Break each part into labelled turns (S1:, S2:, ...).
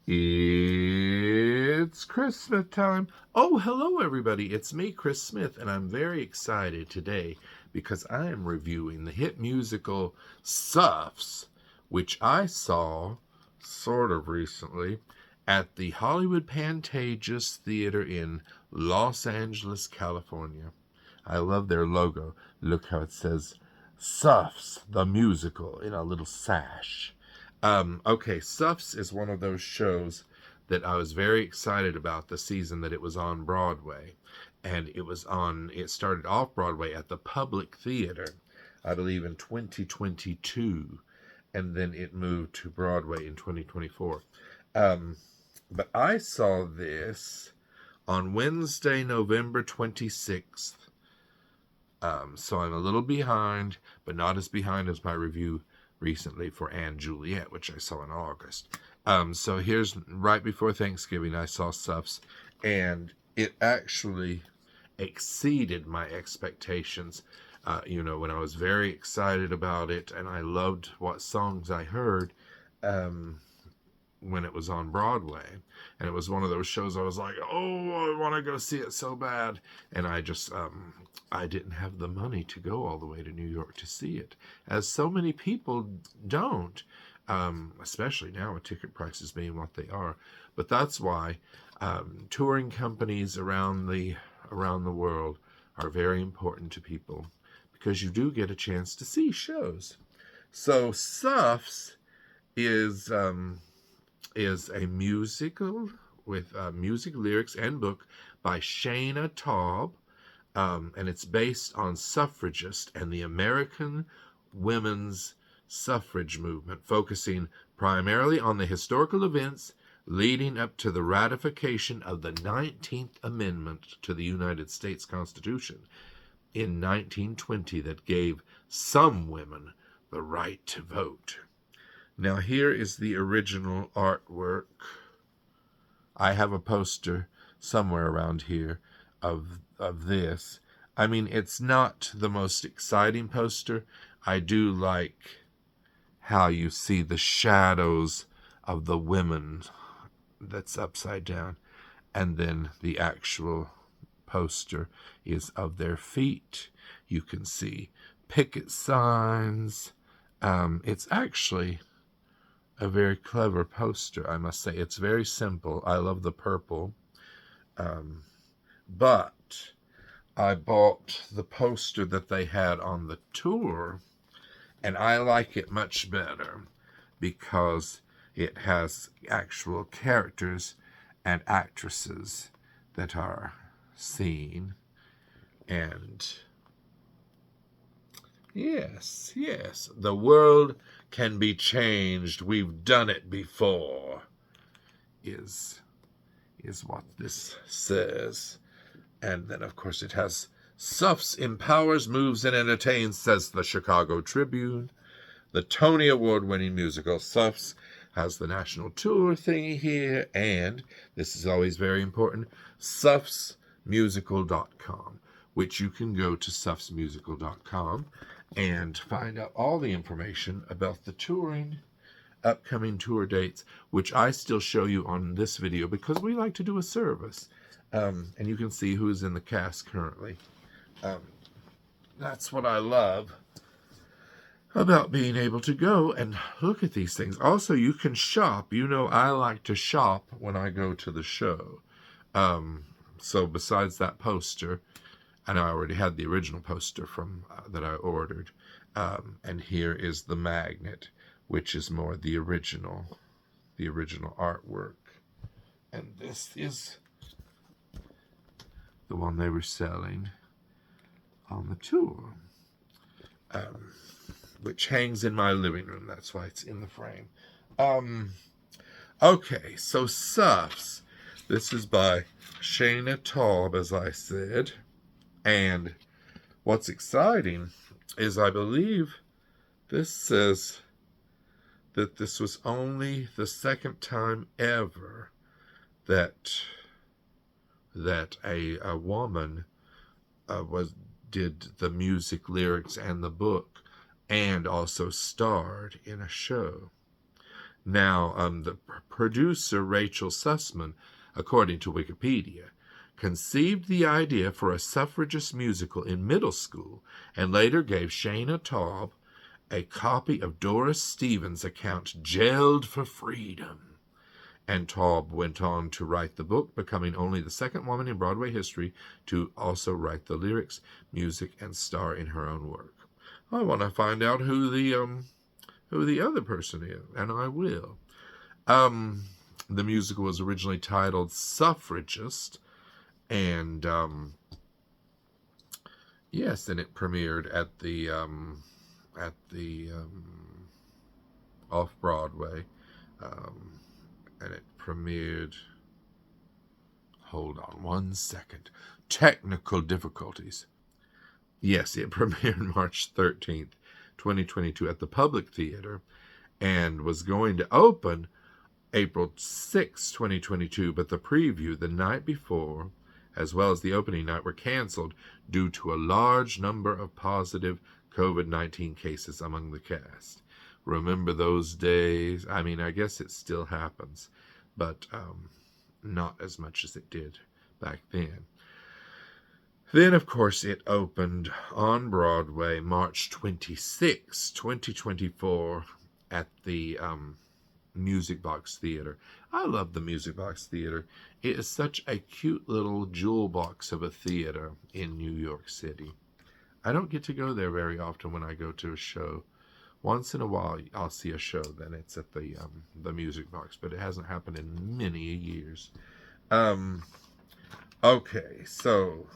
S1: It's Chris Smith time. Oh, hello, everybody. It's me, Chris Smith, and I'm very excited today because I am reviewing the hit musical SUFFS, which I saw sort of recently at the Hollywood Pantages Theater in Los Angeles, California. I love their logo. Look how it says SUFFS, the musical, in a little sash. Okay, SUFFS is one of those shows that I was very excited about the season that it was on Broadway. And it started off Broadway at the Public Theater, I believe in 2022. And then it moved to Broadway in 2024. But I saw this on Wednesday, November 26th. So I'm a little behind, but not as behind as my review recently for Anne Juliet, which I saw in August. So here's right before Thanksgiving, I saw SUFFS, and it actually exceeded my expectations. When I was very excited about it, and I loved what songs I heard when it was on Broadway. And it was one of those shows I was like, oh, I want to go see it so bad. And I just, I didn't have the money to go all the way to New York to see it, as so many people don't, especially now with ticket prices being what they are. But that's why touring companies around the world are very important to people, because you do get a chance to see shows. So SUFFS is a musical with music, lyrics, and book by Shaina Taub. And it's based on suffragists and the American women's suffrage movement, focusing primarily on the historical events leading up to the ratification of the 19th Amendment to the United States Constitution in 1920 that gave some women the right to vote. Now, here is the original artwork. I have a poster somewhere around here of this. I mean, it's not the most exciting poster. I do like how you see the shadows of the women that's upside down, and then the actual poster is of their feet. You can see picket signs. It's actually a very clever poster, I must say. It's very simple. I love the purple. But I bought the poster that they had on the tour, and I like it much better because it has actual characters and actresses that are seen. And yes, the world can be changed. We've done it before, is what this says. And then, of course, it has SUFFS empowers, moves, and entertains, says the Chicago Tribune. The Tony Award-winning musical SUFFS has the national tour thingy here, and this is always very important, suffsmusical.com, which you can go to suffsmusical.com and find out all the information about the touring, upcoming tour dates, which I still show you on this video because we like to do a service. And you can see who's in the cast currently. That's what I love about being able to go and look at these things. Also, you can shop. You know, I like to shop when I go to the show. So besides that poster, and I already had the original poster from that I ordered, and here is the magnet, which is more the original artwork. And this is the one they were selling on the tour, which hangs in my living room. That's why it's in the frame. Okay, so SUFFS. This is by Shaina Taub, as I said. And what's exciting is I believe this says that this was only the second time ever that a woman did the music, lyrics, and the book, and also starred in a show. Now, the producer, Rachel Sussman, according to Wikipedia, conceived the idea for a suffragist musical in middle school and later gave Shaina Taub a copy of Doris Stevens' account, Jailed for Freedom. And Taub went on to write the book, becoming only the second woman in Broadway history to also write the lyrics, music, and star in her own work. I want to find out who the other person is, and I will. The musical was originally titled Suffragist, and yes, and it premiered at the off Broadway, and it premiered. Hold on one second. Technical difficulties. Yes, it premiered March 13th, 2022 at the Public Theater, and was going to open April 6, 2022, but the preview the night before, as well as the opening night, were canceled due to a large number of positive COVID-19 cases among the cast. Remember those days? I mean, I guess it still happens, but not as much as it did back then. Then, of course, it opened on Broadway March 26, 2024 at the Music Box Theater. I love the Music Box Theater. It is such a cute little jewel box of a theater in New York City. I don't get to go there very often when I go to a show. Once in a while, I'll see a show, then it's at the Music Box, but it hasn't happened in many years. Okay, so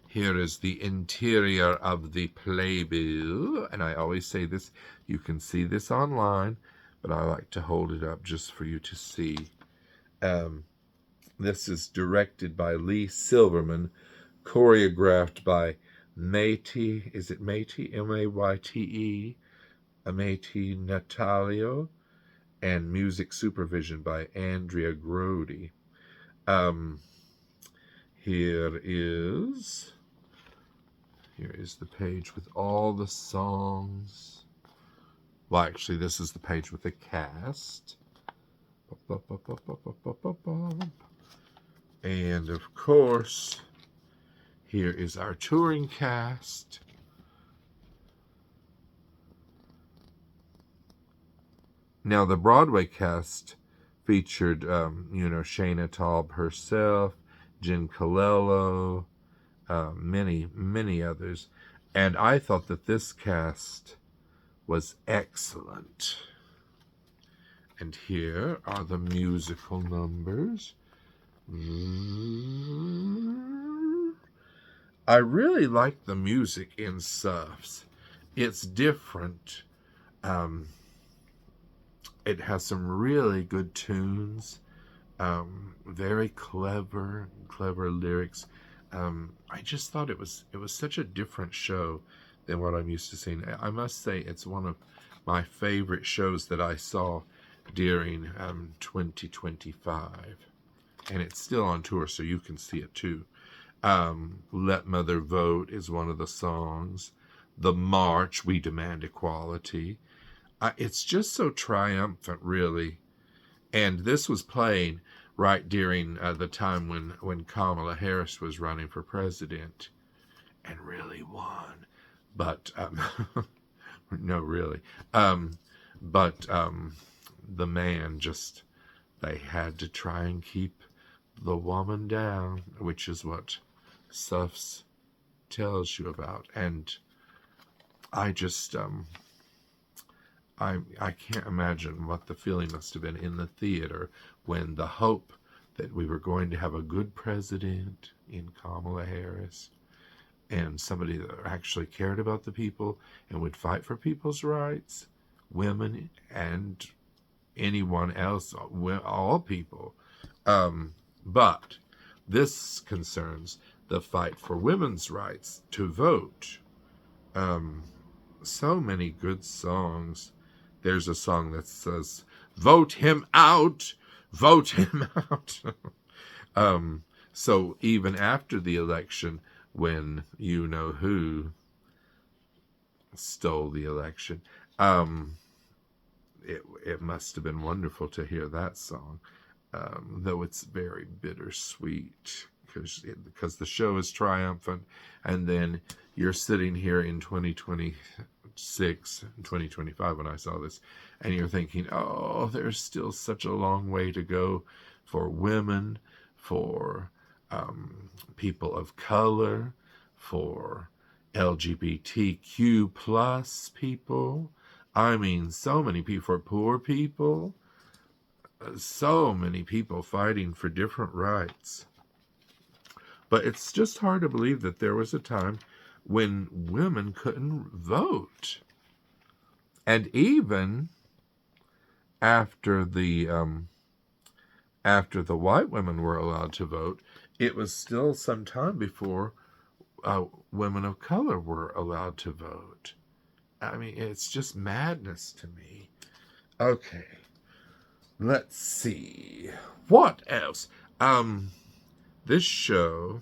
S1: here is the interior of the playbill, and I always say this, you can see this online, but I like to hold it up just for you to see. This is directed by Lee Silverman, choreographed by Mayte, is it Mayte, M-A-Y-T-E, Mayte Natalio, and music supervision by Andrea Grody. Here is the page with all the songs. Well, actually, this is the page with the cast. And, of course, here is our touring cast. Now, the Broadway cast featured, Shaina Taub herself, Jen Colello, many others. And I thought that this cast was excellent. And here are the musical numbers. I really like the music in SUFFS. It's different. It has some really good tunes. Very clever lyrics. I just thought it was such a different show than what I'm used to seeing. I must say it's one of my favorite shows that I saw during 2025, and it's still on tour, so you can see it too. Let Mother Vote is one of the songs. The March, We Demand Equality. It's just so triumphant, really. And this was playing right during the time when Kamala Harris was running for president and really won. But, no, really. But the man just, they had to try and keep the woman down, which is what SUFFS tells you about. And I just, I can't imagine what the feeling must have been in the theater when the hope that we were going to have a good president in Kamala Harris and somebody that actually cared about the people and would fight for people's rights, women and anyone else, all people. But this concerns the fight for women's rights to vote. So many good songs. There's a song that says, "Vote him out, vote him out." So even after the election, when you know who stole the election, it must have been wonderful to hear that song, though it's very bittersweet because the show is triumphant, and then you're sitting here in 2026, 2025 when I saw this, and you're thinking, oh, there's still such a long way to go for women, for people of color, for LGBTQ plus people. I mean, so many people, for poor people, so many people fighting for different rights. But it's just hard to believe that there was a time when women couldn't vote. And even after the white women were allowed to vote, it was still some time before women of color were allowed to vote. I mean, it's just madness to me. Okay, let's see. What else? This show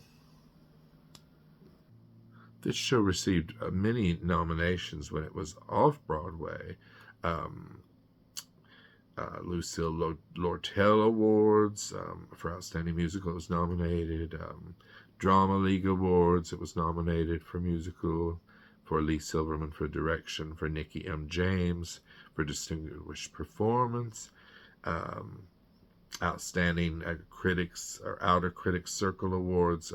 S1: received many nominations when it was off-Broadway. Lucille Lortel Awards for Outstanding Musical. It was nominated. Drama League Awards. It was nominated for musical. For Lee Silverman for direction. For Nikki M. James for distinguished performance. Outstanding Critics or Outer Critics Circle Awards.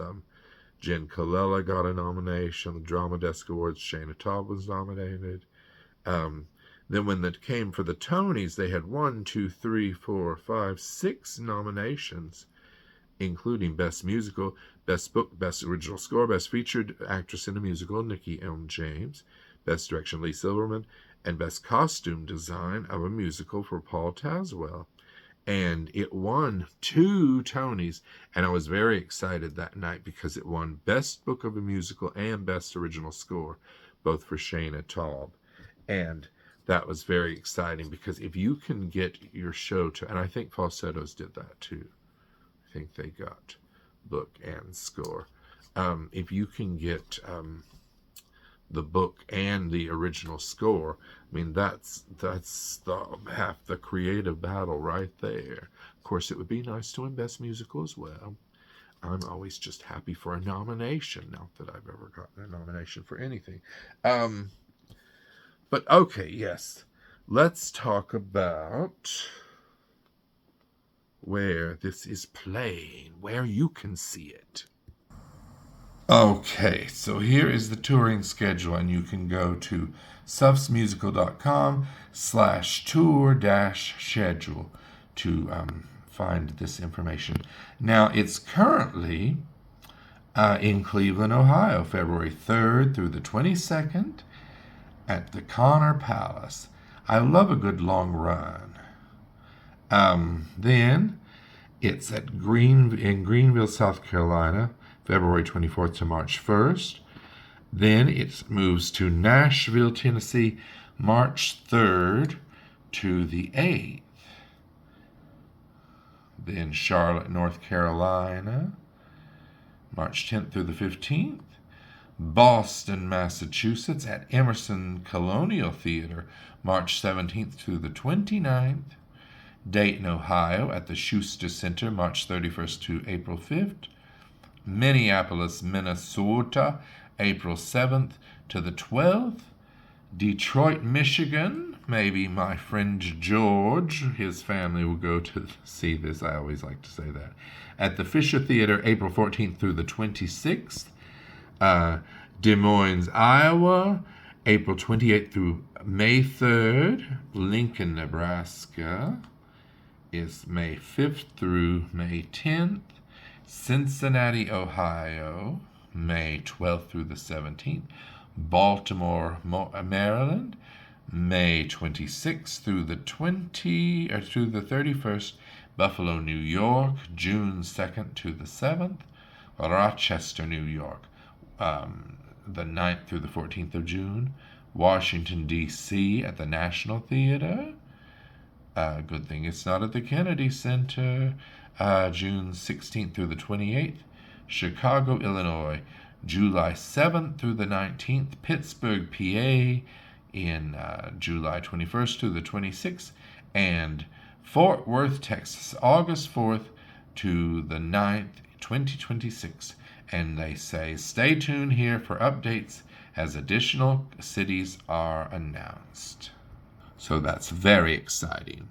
S1: Jen Colella got a nomination. The Drama Desk Awards, Shaina Taub was nominated. Then when it came for the Tonys, they had 6 nominations, including Best Musical, Best Book, Best Original Score, Best Featured Actress in a Musical, Nikki M. James, Best Direction, Lee Silverman, and Best Costume Design of a Musical for Paul Tazewell. And it won 2 Tonys, and I was very excited that night because it won Best Book of a Musical and Best Original Score, both for Shaina Taub. And that was very exciting because if you can get your show to, and I think Falsettos did that too. I think they got book and score. If you can get the book and the original score, I mean, that's half the creative battle right there. Of course, it would be nice to win Best Musical as well. I'm always just happy for a nomination. Not that I've ever gotten a nomination for anything. But okay, yes. Let's talk about where this is playing, where you can see it. Okay, so here is the touring schedule, and you can go to suffsmusical.com/tour-schedule to find this information. Now, it's currently in Cleveland, Ohio, February 3rd through the 22nd at the Connor Palace. I love a good long run. Then it's in Greenville, South Carolina, February 24th to March 1st. Then it moves to Nashville, Tennessee, March 3rd to the 8th. Then Charlotte, North Carolina, March 10th through the 15th. Boston, Massachusetts at Emerson Colonial Theater, March 17th through the 29th. Dayton, Ohio at the Schuster Center, March 31st to April 5th. Minneapolis, Minnesota, April 7th to the 12th. Detroit, Michigan, maybe my friend George, his family will go to see this. I always like to say that. At the Fisher Theater, April 14th through the 26th. Des Moines, Iowa, April 28th through May 3rd. Lincoln, Nebraska is May 5th through May 10th. Cincinnati, Ohio, May 12th through the 17th. Baltimore, Maryland, May 26th through the 31st. Buffalo, New York, June 2nd to the 7th. Rochester, New York, the 9th through the 14th of June. Washington, D.C. at the National Theater. Good thing it's not at the Kennedy Center. June 16th through the 28th. Chicago, Illinois, July 7th through the 19th. Pittsburgh, PA, in July 21st to the 26th, and Fort Worth, Texas, August 4th to the 9th, 2026. And they say, stay tuned here for updates as additional cities are announced. So that's very exciting.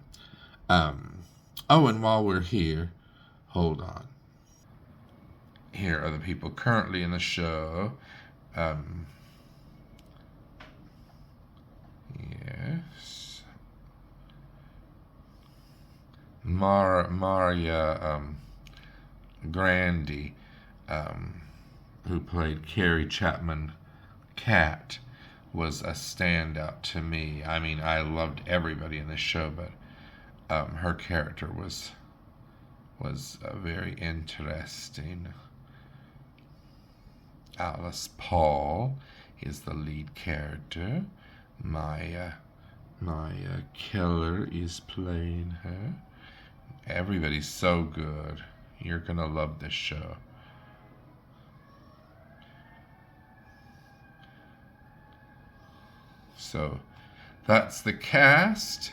S1: Oh, and while we're here, hold on. Here are the people currently in the show. Yes. Maria Grandi, who played Carrie Chapman Cat, was a standout to me. I mean, I loved everybody in this show, but her character was very interesting. Alice Paul is the lead character. Maya Keller is playing her. Everybody's so good. You're gonna love this show. So that's the cast.